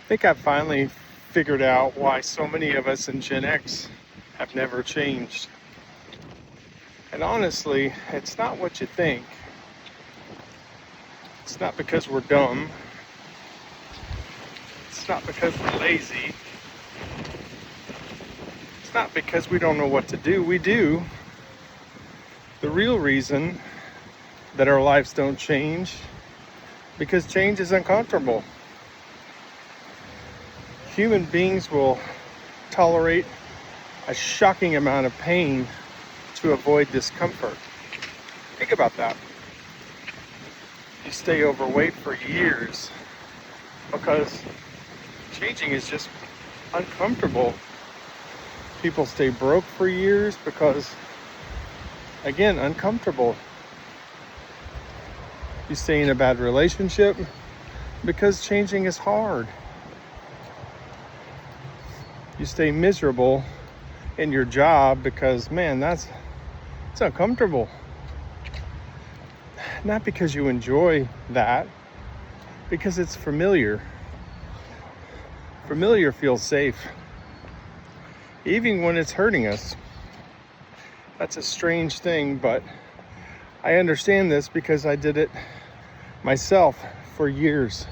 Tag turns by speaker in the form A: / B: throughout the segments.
A: think I've finally figured out why so many of us in Gen X have never changed. And honestly, it's not what you think. It's not because we're dumb. It's not because we're lazy. It's not because we don't know what to do. We do. The real reason that our lives don't change, because change is uncomfortable. Human beings will tolerate a shocking amount of pain to avoid discomfort. Think about that. You stay overweight for years because changing is just uncomfortable. People stay broke for years because, again, uncomfortable. You stay in a bad relationship because changing is hard. You stay miserable in your job because, man, it's uncomfortable. Not because you enjoy that, because it's familiar. Familiar feels safe, even when it's hurting us. That's a strange thing, but I understand this because I did it myself for years.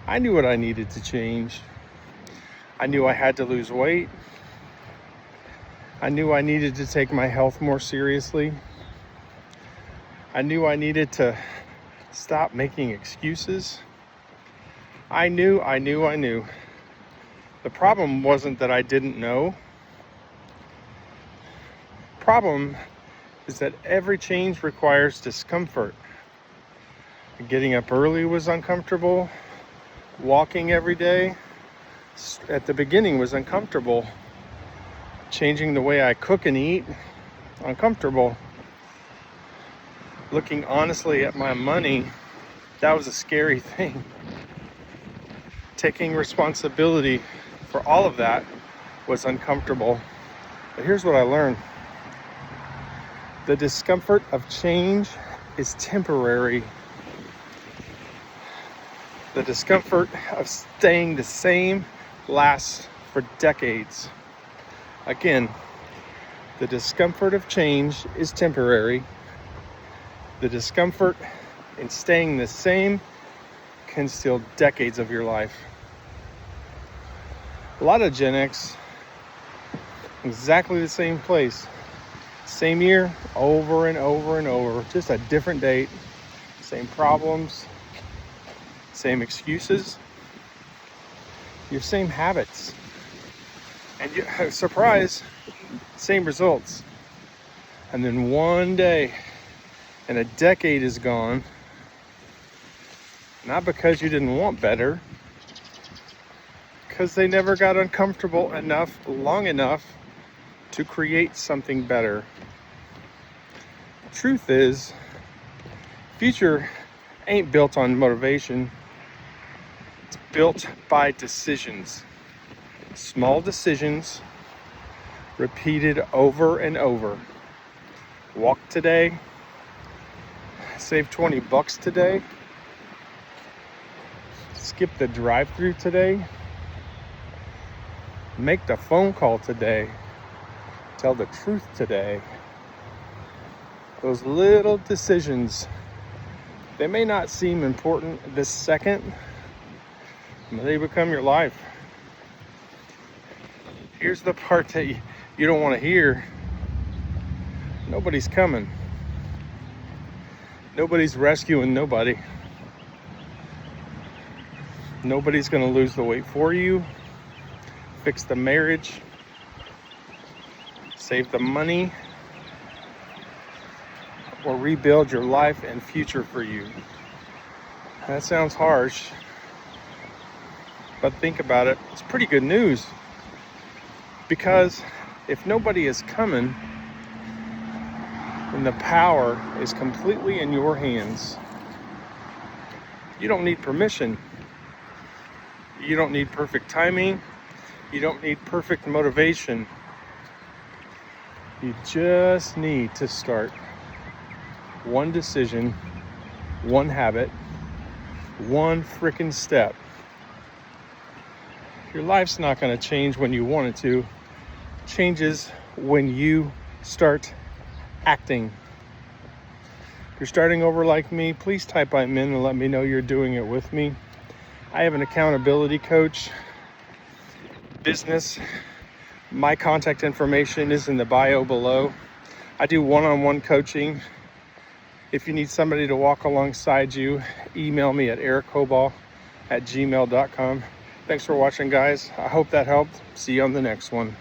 A: I knew what I needed to change. I knew I had to lose weight. I knew I needed to take my health more seriously. I knew I needed to stop making excuses. I knew. The problem wasn't that I didn't know. Problem is that every change requires discomfort. Getting up early was uncomfortable. Walking every day at the beginning was uncomfortable. Changing the way I cook and eat, uncomfortable. Looking honestly at my money, that was a scary thing. Taking responsibility for all of that was uncomfortable. But here's what I learned. The discomfort of change is temporary. The discomfort of staying the same lasts for decades. Again, the discomfort of change is temporary. The discomfort in staying the same can steal decades of your life. A lot of Gen X, exactly the same place, same year, over and over and over, just a different date, same problems, same excuses, your same habits. And you, surprise, same results. And then one day, and a decade is gone, not because you didn't want better, because they never got uncomfortable enough, long enough to create something better. Truth is, future ain't built on motivation. It's built by decisions. Small decisions repeated over and over. Walk today. Save $20 today. Skip the drive-thru today. Make the phone call today. Tell the truth today. Those little decisions, they may not seem important this second, but they become your life. Here's the part that you don't want to hear. Nobody's coming. Nobody's rescuing nobody. Nobody's going to lose the weight for you, fix the marriage, save the money, or rebuild your life and future for you. That sounds harsh, but think about it. It's pretty good news. Because if nobody is coming, then the power is completely in your hands. You don't need permission. You don't need perfect timing. You don't need perfect motivation. You just need to start one decision, one habit, one freaking step. Your life's not going to change when you want it to. It changes when you start acting. If you're starting over like me, please type I'm in and let me know you're doing it with me. I have an accountability coach business. My contact information is in the bio below. I do one-on-one coaching. If you need somebody to walk alongside you, email me at erichobaugh@gmail.com. Thanks for watching, guys. I hope that helped. See you on the next one.